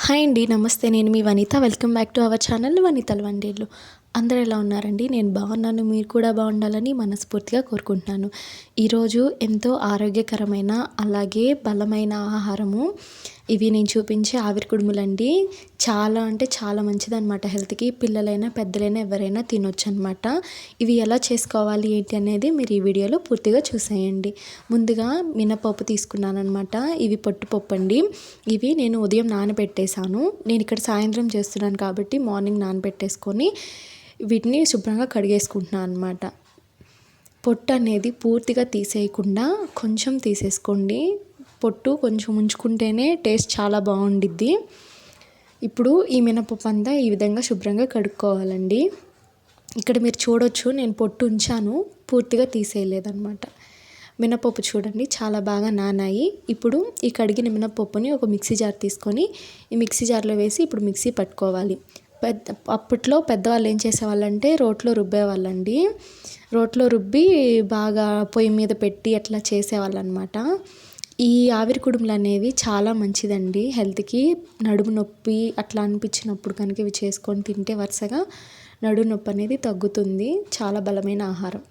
Hi అండి. నమస్తే. నేను మీ Vanitha. Welcome back to our channel వనితల వంటిల్లు. అందరూ ఎలా ఉన్నారండి? నేను బాగున్నాను. మీరు కూడా బాగుండాలని మనస్ఫూర్తిగా కోరుకుంటున్నాను. ఈరోజు ఎంతో ఆరోగ్యకరమైన అలాగే బలమైన ఆహారము ఇవి నేను చూపించే ఆవిరి కుడుములండి. చాలా అంటే చాలా మంచిదన్నమాట హెల్త్‌కి. పిల్లలైనా పెద్దలైనా ఎవరైనా తినొచ్చనమాట. ఇవి ఎలా చేసుకోవాలి ఏంటి అనేది మీరు ఈ వీడియోలో పూర్తిగా చూసేయండి. ముందుగా మినపప్పు తీసుకున్నాననమాట. ఇవి పొట్టుపప్పు అండి. ఇవి నేను ఉదయం నానబెట్టేశాను. నేను ఇక్కడ సాయంత్రం చేస్తున్నాను కాబట్టి మార్నింగ్ నానబెట్టేసుకొని వీటిని శుభ్రంగా కడిగేసుకుంటున్నాను అనమాట. పొట్టు అనేది పూర్తిగా తీసేయకుండా కొంచెం తీసేసుకోండి. పొట్టు కొంచెం ఉంచుకుంటేనే టేస్ట్ చాలా బాగుండిద్ది. ఇప్పుడు ఈ మినపప్పు అంతా ఈ విధంగా శుభ్రంగా కడుక్కోవాలండి. ఇక్కడ మీరు చూడొచ్చు, నేను పొట్టు ఉంచాను, పూర్తిగా తీసేయలేదన్నమాట. మినపప్పు చూడండి చాలా బాగా నానాయి. ఇప్పుడు ఈ కడిగిన మినపప్పుని ఒక మిక్సీ జార్ తీసుకొని ఈ మిక్సీ జార్లో వేసి ఇప్పుడు మిక్సీ పట్టుకోవాలి. అప్పట్లో పెద్దవాళ్ళు ఏం చేసేవాళ్ళంటే రోట్లో రుబ్బేవాళ్ళండి. రోట్లో రుబ్బి బాగా పొయ్యి మీద పెట్టి అట్లా చేసేవాళ్ళు అనమాట. ఈ ఆవిరి కుడుములు అనేవి చాలా మంచిదండి హెల్త్‌కి. నడుము నొప్పి అట్లా అనిపించినప్పుడు కనుక ఇవి చేసుకొని తింటే వరుసగా నడుము నొప్పి అనేది తగ్గుతుంది. చాలా బలమైన ఆహారం.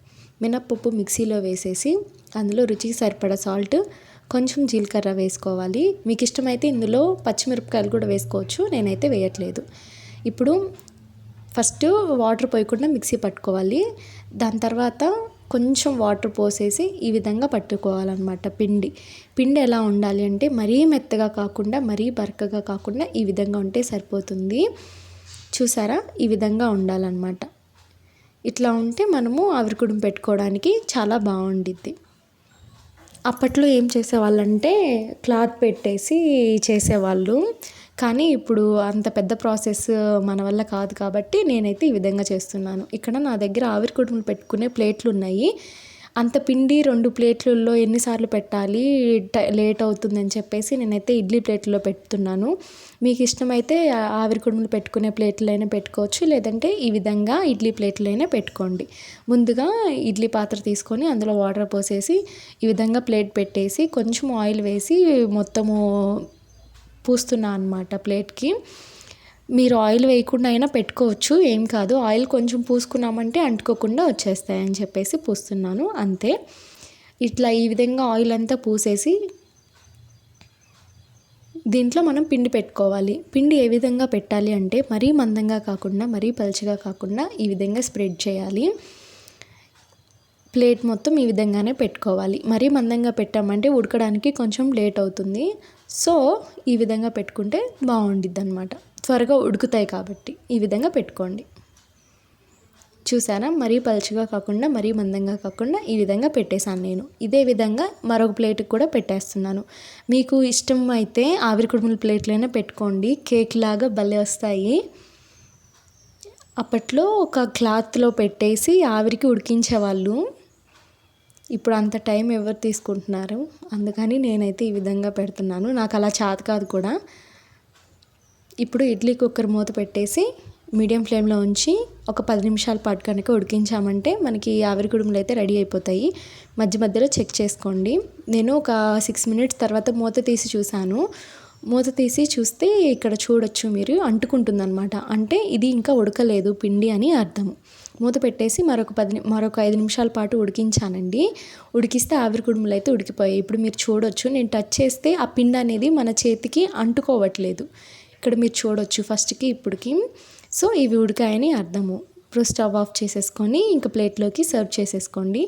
మినప్పప్పు మిక్సీలో వేసేసి అందులో రుచికి సరిపడా సాల్ట్, కొంచెం జీలకర్ర వేసుకోవాలి. మీకు ఇష్టమైతే ఇందులో పచ్చిమిరపకాయలు కూడా వేసుకోవచ్చు. నేనైతే వేయట్లేదు. ఇప్పుడు ఫస్ట్ వాటర్ పోయకుండా మిక్సీ పట్టుకోవాలి. దాని తర్వాత కొంచెం వాటర్ పోసేసి ఈ విధంగా పట్టుకోవాలన్నమాట. పిండి ఎలా ఉండాలి అంటే మరీ మెత్తగా కాకుండా మరీ బరకగా కాకుండా ఈ విధంగా ఉంటే సరిపోతుంది. చూసారా, ఈ విధంగా ఉండాలన్నమాట. ఇట్లా ఉంటే మనము ఆవిరి కుడుము పెట్టుకోవడానికి చాలా బాగుండిద్ది. అప్పట్లో ఏం చేసేవాళ్ళంటే క్లాత్ పెట్టేసి చేసేవాళ్ళు. కానీ ఇప్పుడు అంత పెద్ద ప్రాసెస్ మన వల్ల కాదు కాబట్టి నేనైతే ఈ విధంగా చేస్తున్నాను. ఇక్కడ నా దగ్గర ఆవిరి కుడుములు పెట్టుకునే ప్లేట్లు ఉన్నాయి. అంత పిండి 2 ప్లేట్లలో ఎన్నిసార్లు పెట్టాలి, లేట్ అవుతుందని చెప్పేసి నేనైతే ఇడ్లీ ప్లేట్లో పెడుతున్నాను. మీకు ఇష్టమైతే ఆవిరి కుడుములు పెట్టుకునే ప్లేట్లైనా పెట్టుకోవచ్చు, లేదంటే ఈ విధంగా ఇడ్లీ ప్లేట్లైనా పెట్టుకోండి. ముందుగా ఇడ్లీ పాత్ర తీసుకొని అందులో వాటర్ పోసేసి ఈ విధంగా ప్లేట్ పెట్టేసి కొంచెం ఆయిల్ వేసి మొత్తము పూస్తున్నా అనమాట ప్లేట్కి. మీరు ఆయిల్ వేయకుండా అయినా పెట్టుకోవచ్చు, ఏం కాదు. ఆయిల్ కొంచెం పూసుకున్నామంటే అంటుకోకుండా వచ్చేస్తాయని చెప్పేసి పూస్తున్నాను అంతే. ఇట్లా ఈ విధంగా ఆయిల్ అంతా పూసేసి దీంట్లో మనం పిండి పెట్టుకోవాలి. పిండి ఏ విధంగా పెట్టాలి అంటే మరీ మందంగా కాకుండా మరీ పలుచగా కాకుండా ఈ విధంగా స్ప్రెడ్ చేయాలి. ప్లేట్ మొత్తం ఈ విధంగానే పెట్టుకోవాలి. మరీ మందంగా పెట్టామంటే ఉడకడానికి కొంచెం లేట్ అవుతుంది. సో ఈ విధంగా పెట్టుకుంటే బాగుండిద్ది అనమాట. త్వరగా ఉడుకుతాయి కాబట్టి ఈ విధంగా పెట్టుకోండి. చూసారా, మరీ పలుచగా కాకుండా మరీ మందంగా కాకుండా ఈ విధంగా పెట్టేశాను నేను. ఇదే విధంగా మరొక ప్లేట్కి కూడా పెట్టేస్తున్నాను. మీకు ఇష్టం అయితే ఆవిరి కుడుముల ప్లేట్లైనా పెట్టుకోండి. కేక్ లాగా భలే వస్తాయి. అప్పట్లో ఒక క్లాత్లో పెట్టేసి ఆవిరికి ఉడికించేవాళ్ళు. ఇప్పుడు అంత టైం ఎవరు తీసుకుంటున్నారు? అందుకని నేనైతే ఈ విధంగా పెడుతున్నాను. నాకు అలా చేత కాదు కూడా. ఇప్పుడు ఇడ్లీ కుక్కర్ మూత పెట్టేసి మీడియం ఫ్లేమ్లో ఉంచి ఒక 10 నిమిషాల పాటు కనుక ఉడికించామంటే మనకి ఆవిరి కుడుములు అయితే రెడీ అయిపోతాయి. మధ్య మధ్యలో చెక్ చేసుకోండి. నేను ఒక 6 మినిట్స్ తర్వాత మూత తీసి చూశాను. మూత తీసి చూస్తే ఇక్కడ చూడొచ్చు మీరు, అంటుకుంటుందన్నమాట. అంటే ఇది ఇంకా ఉడకలేదు పిండి అని అర్థం. మూత పెట్టేసి మరొక 5 నిమిషాల పాటు ఉడికించానండి. ఉడికిస్తే ఆవిరి కుడుములు అయితే ఉడికిపోయాయి. ఇప్పుడు మీరు చూడొచ్చు, నేను టచ్ చేస్తే ఆ పిండి అనేది మన చేతికి అంటుకోవట్లేదు. ఇక్కడ మీరు చూడొచ్చు ఫస్ట్కి ఇప్పటికి. సో ఇవి ఉడికాయని అర్థము. ఇప్పుడు స్టవ్ ఆఫ్ చేసేసుకొని ఇంకా ప్లేట్లోకి సర్వ్ చేసేసుకోండి.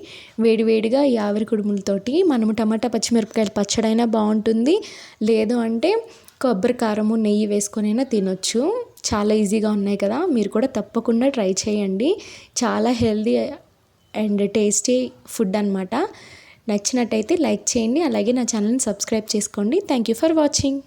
వేడివేడిగా ఈ ఆవిరి కుడుములతోటి మనము టమాటా పచ్చిమిరపకాయల పచ్చడైనా బాగుంటుంది, లేదు అంటే కొబ్బరి కారము నెయ్యి వేసుకొనైనా తినొచ్చు. చాలా ఈజీగా ఉన్నాయి కదా, మీరు కూడా తప్పకుండా ట్రై చేయండి. చాలా హెల్దీ అండ్ టేస్టీ ఫుడ్ అనమాట. నచ్చినట్టయితే లైక్ చేయండి, అలాగే నా ఛానల్ని సబ్స్క్రైబ్ చేసుకోండి. Thank you for watching.